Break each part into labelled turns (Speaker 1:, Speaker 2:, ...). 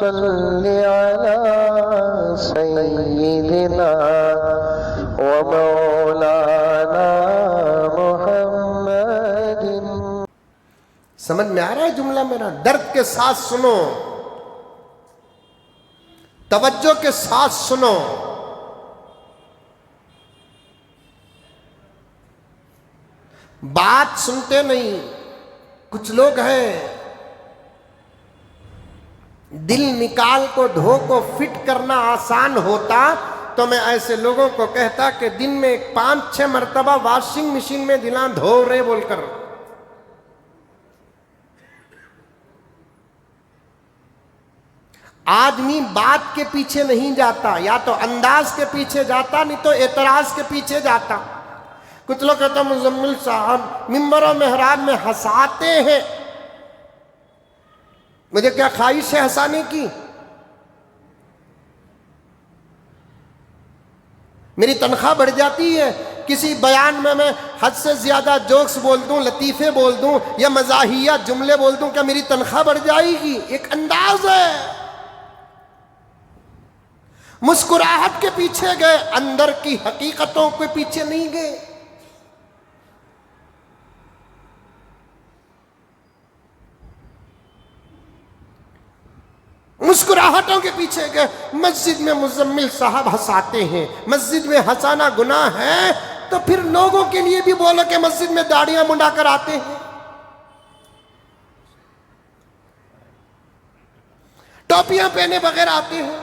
Speaker 1: सल्लि अला सय्यिदिना व मौलाना मुहम्मदिन।
Speaker 2: समझ में आ रहा है जुमला मेरा? दर्द के साथ सुनो, तवज्जो के साथ सुनो। बात सुनते नहीं। कुछ लोग हैं दिल निकाल को धो को फिट करना आसान होता तो मैं ऐसे लोगों को कहता कि दिन में 5-6 मरतबा वॉशिंग मशीन में दिला धो रहे बोलकर। आदमी बात के पीछे नहीं जाता, या तो अंदाज के पीछे जाता, नहीं तो एतराज के पीछे जाता। कुछ लोग कहते हैं मुजम्मिल साहब मिंबर और मेहराब में हंसाते हैं। मुझे क्या ख्वाहिश है हंसाने की? मेरी तनख्वाह बढ़ जाती है, किसी बयान में मैं हद से ज्यादा जोक्स बोल दूं, लतीफे बोल दूं या मजाहिया जुमले बोल दूं, क्या मेरी तनख्वाह बढ़ जाएगी? एक अंदाज है। मुस्कुराहट के पीछे गए, अंदर की हकीकतों के पीछे नहीं गए। मुस्कुराहटों के पीछे गए। मस्जिद में मुजम्मिल साहब हंसाते हैं, मस्जिद में हंसाना गुनाह है तो फिर लोगों के लिए भी बोलो कि मस्जिद में दाढ़ियां मुंडा कर आते हैं, टोपियां पहने बगैर आते हैं।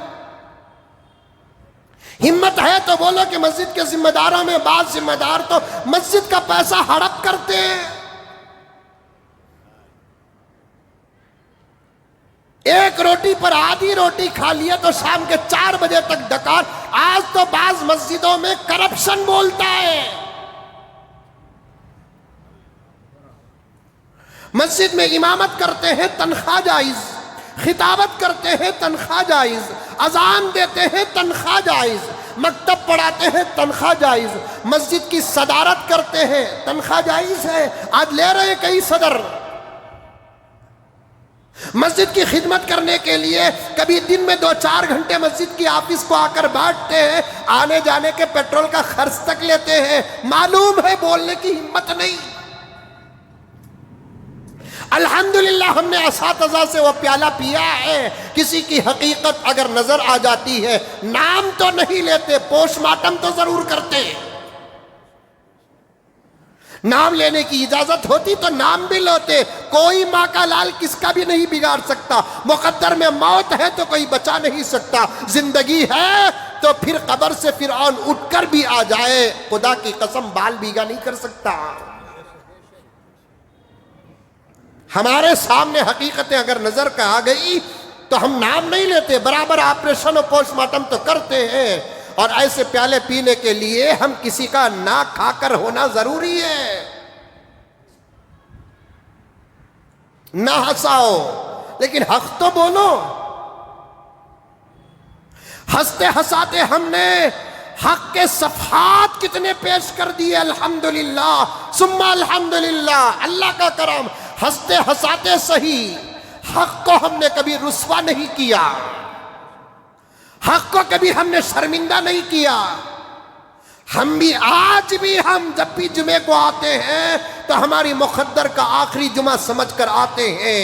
Speaker 2: हिम्मत है तो बोलो कि मस्जिद के जिम्मेदारों में बाद जिम्मेदार तो मस्जिद का पैसा हड़प करते हैं। एक रोटी पर आधी रोटी खा लिया तो शाम के 4 बजे तक डकार। आज तो बाज मस्जिदों में करप्शन बोलता है। मस्जिद में इमामत करते हैं तनख्वाह जायज, खिताबत करते हैं तनख्वाह जायज, अजान देते हैं तनख्वाह जायज, मकतब पढ़ाते हैं तनख्वाह जायज, मस्जिद की सदारत करते हैं तनख्वाह जायज है। आज ले रहे कई सदर मस्जिद की खिदमत करने के लिए, कभी दिन में 2-4 घंटे मस्जिद की ऑफिस को आकर बैठते हैं, आने जाने के पेट्रोल का खर्च तक लेते हैं। मालूम है बोलने की हिम्मत नहीं। अल्हम्दुलिल्लाह हमने असातिज़ा से वो प्याला पिया है। किसी की हकीकत अगर नजर आ जाती है, नाम तो नहीं लेते, पोस्टमार्टम तो जरूर करते हैं। नाम लेने की इजाजत होती तो नाम भी लेते। कोई माँ का लाल किसका भी नहीं बिगाड़ सकता। मुकद्दर में मौत है तो कोई बचा नहीं सकता। जिंदगी है तो फिर कब्र से फिरौन उठकर भी आ जाए, खुदा की कसम बाल बीगा नहीं कर सकता। हमारे सामने हकीकतें अगर नजर का आ गई तो हम नाम नहीं लेते, बराबर ऑपरेशन और पोस्टमार्टम तो करते हैं। और ऐसे प्याले पीने के लिए हम किसी का नाक खाकर होना जरूरी है। ना हंसाओ लेकिन हक तो बोलो। हंसते हंसाते हमने हक के सफात कितने पेश कर दिए। अल्हम्दुलिल्लाह सुम्मा अल्हम्दुलिल्लाह, अल्लाह का करम। हंसते हंसाते सही, हक को हमने कभी रुस्वा नहीं किया, हक को कभी हमने शर्मिंदा नहीं किया। हम भी आज भी हम जब भी जुमे को आते हैं तो हमारी मुकद्दर का आखिरी जुमा समझकर आते हैं।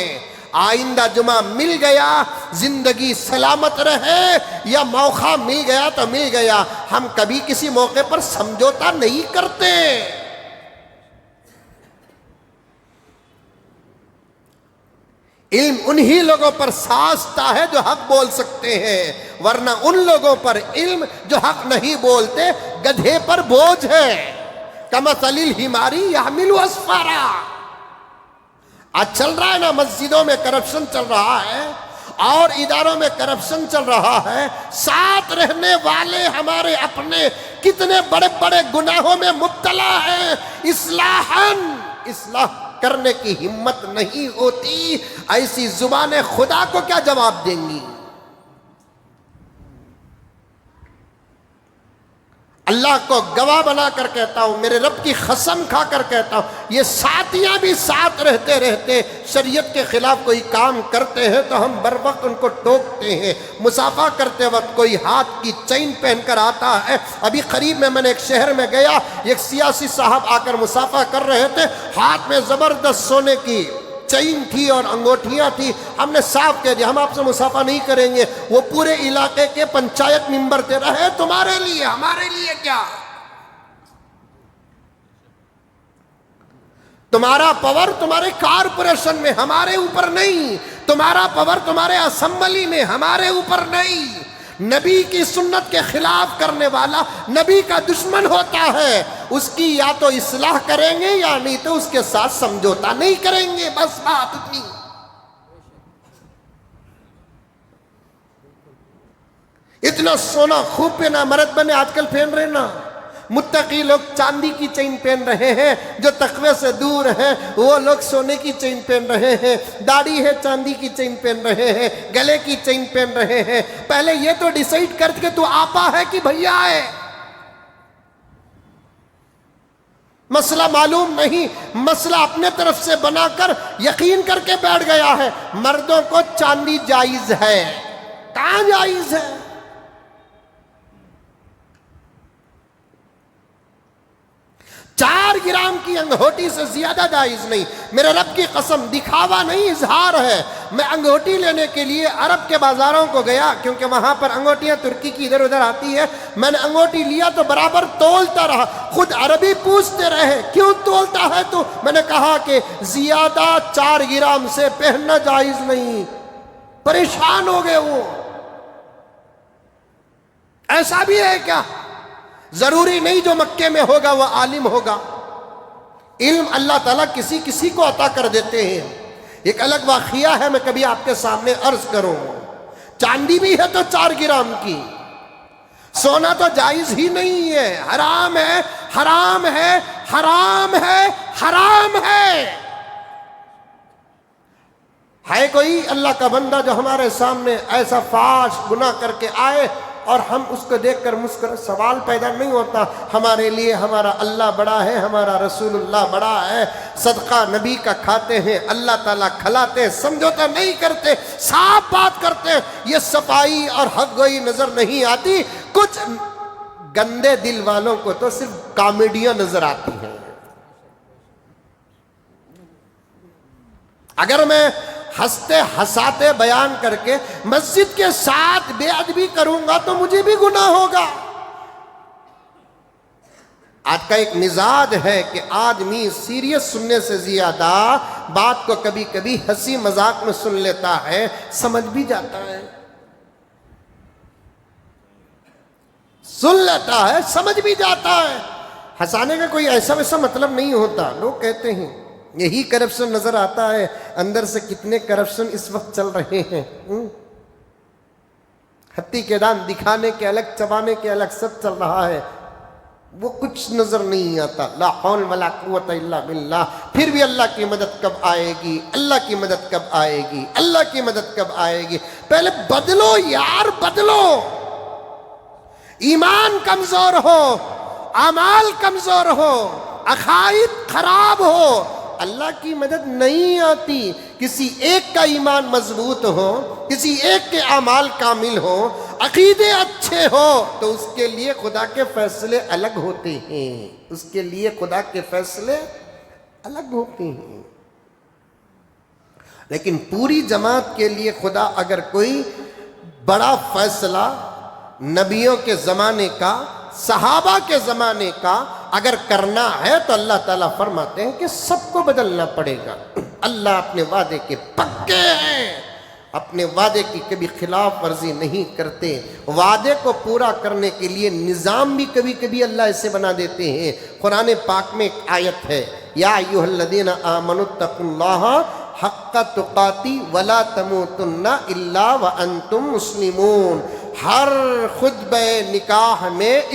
Speaker 2: आइंदा जुमा मिल गया, जिंदगी सलामत रहे, या मौका मिल गया तो मिल गया। हम कभी किसी मौके पर समझौता नहीं करते। इल्म उन्हीं लोगों पर साजता है जो हक बोल सकते हैं, वरना उन लोगों पर इल्म जो हक नहीं बोलते गधे पर बोझ है। कमसलिल हिमारी यहमिलु अस्फारा। आज चल रहा है ना, मस्जिदों में करप्शन चल रहा है और इदारों में करप्शन चल रहा है। साथ रहने वाले हमारे अपने कितने बड़े बड़े गुनाहों में मुब्तला हैं। इस्लाह करने की हिम्मत नहीं होती। ऐसी जुबानें खुदा को क्या जवाब देंगी? अल्लाह को गवाह बनाकर कहता हूं, मेरे रब की कसम खाकर कहता हूं, ये साथियां भी साथ रहते रहते शरीयत के खिलाफ कोई काम करते हैं तो हम बर वक्त उनको टोकते हैं। मुसाफा करते वक्त कोई हाथ की चेन पहनकर आता है। अभी करीब में मैंने एक शहर में गया, एक सियासी साहब आकर मुसाफा कर रहे थे, हाथ में जबरदस्त सोने की चेन थी और अंगूठियां थी। हमने साफ कह दिया हम आपसे मुसाफा नहीं करेंगे। वो पूरे इलाके के पंचायत मेंबर थे, रहे तुम्हारे लिए, हमारे लिए क्या? तुम्हारा पावर तुम्हारे कारपोरेशन में, हमारे ऊपर नहीं। तुम्हारा पावर तुम्हारे असेंबली में, हमारे ऊपर नहीं। नबी की सुन्नत के खिलाफ करने वाला नबी का दुश्मन होता है। उसकी या तो इस्लाह करेंगे या नहीं तो उसके साथ समझौता नहीं करेंगे, बस बात इतनी। इतना सोना खूब पहना, मर्द बने आजकल पहन रहे ना। मुत्तकी लोग चांदी की चेन पहन रहे हैं, जो तकवे से दूर हैं वो लोग सोने की चेन पहन रहे हैं। दाढ़ी है चांदी की चेन पहन रहे हैं, गले की चेन पहन रहे हैं। पहले ये तो डिसाइड कर के तू आपा है कि भैया है। मसला मालूम नहीं, मसला अपने तरफ से बनाकर यकीन करके बैठ गया है। मर्दों को चांदी जायज है, कहां जायज है? 4 ग्राम की अंगूठी से ज्यादा जायज नहीं। मेरे रब की कसम, दिखावा नहीं इजहार है। मैं अंगूठी लेने के लिए अरब के बाजारों को गया, क्योंकि वहां पर अंगूठियां तुर्की की इधर उधर आती है। मैंने अंगूठी लिया तो बराबर तोलता रहा, खुद अरबी पूछते रहे क्यों तोलता है तू? मैंने कहा कि ज्यादा 4 ग्राम से पहनना जायज नहीं। परेशान हो गए वो। ऐसा भी है क्या? जरूरी नहीं जो मक्के में होगा वह आलिम होगा। इल्म अल्लाह ताला किसी किसी को अता कर देते हैं। एक अलग वाक़िया है, मैं कभी आपके सामने अर्ज करूं। चांदी भी है तो 4 ग्राम की, सोना तो जायज ही नहीं है, हराम है, हराम है, हराम है, हराम है। है कोई अल्लाह का बंदा जो हमारे सामने ऐसा फाश गुनाह करके आए और हम उसको देखकर मुस्कुरा? सवाल पैदा नहीं होता। हमारे लिए हमारा अल्लाह बड़ा है, हमारा रसूलुल्लाह बड़ा है। सदका नबी का खाते हैं, अल्लाह ताला खिलाते, समझौता नहीं करते, साफ बात करते। ये सफाई और हक गोई नजर नहीं आती। कुछ गंदे दिल वालों को तो सिर्फ कॉमेडियां नजर आती हैं। अगर मैं हंसते हंसाते बयान करके मस्जिद के साथ बेअदबी करूंगा तो मुझे भी गुनाह होगा। आज का एक मिजाज है कि आदमी सीरियस सुनने से ज्यादा बात को कभी कभी हंसी मजाक में सुन लेता है, समझ भी जाता है, सुन लेता है, समझ भी जाता है। हंसाने का कोई ऐसा वैसा मतलब नहीं होता। लोग कहते हैं यही करप्शन नजर आता है, अंदर से कितने करप्शन इस वक्त चल रहे हैं। हत्ती के दान दिखाने के अलग, चबाने के अलग, सब चल रहा है, वो कुछ नजर नहीं आता। ला हौल वला कुव्वत इल्ला बिल्लाह। फिर भी अल्लाह की मदद कब आएगी? अल्लाह की मदद कब आएगी? अल्लाह की मदद कब आएगी? पहले बदलो यार, बदलो। ईमान कमजोर हो, अमाल कमजोर हो, अकायद खराब हो, अल्लाह की मदद नहीं आती। किसी एक का ईमान मजबूत हो, किसी एक के अमाल कामिल हो, अकीदे अच्छे हो, तो उसके लिए खुदा के फैसले अलग होते हैं। उसके लिए खुदा के फैसले अलग होते हैं। लेकिन पूरी जमात के लिए खुदा अगर कोई बड़ा फैसला नबियों के जमाने का, सहाबा के जमाने का अगर करना है तो अल्लाह ताला फरमाते हैं कि सबको बदलना पड़ेगा। अल्लाह अपने वादे के पक्के हैं, अपने वादे की कभी खिलाफ वर्जी नहीं करते। वादे को पूरा करने के लिए निज़ाम भी कभी कभी अल्लाह ऐसे बना देते हैं। कुरान पाक में एक आयत है, या अय्युहल्लज़ीना आमनुत्तकुल्लाह हक्का तुकाती वला तमूतुन्ना इल्ला व अंतुम मुस्लिमून। हर खुतबे निकाह में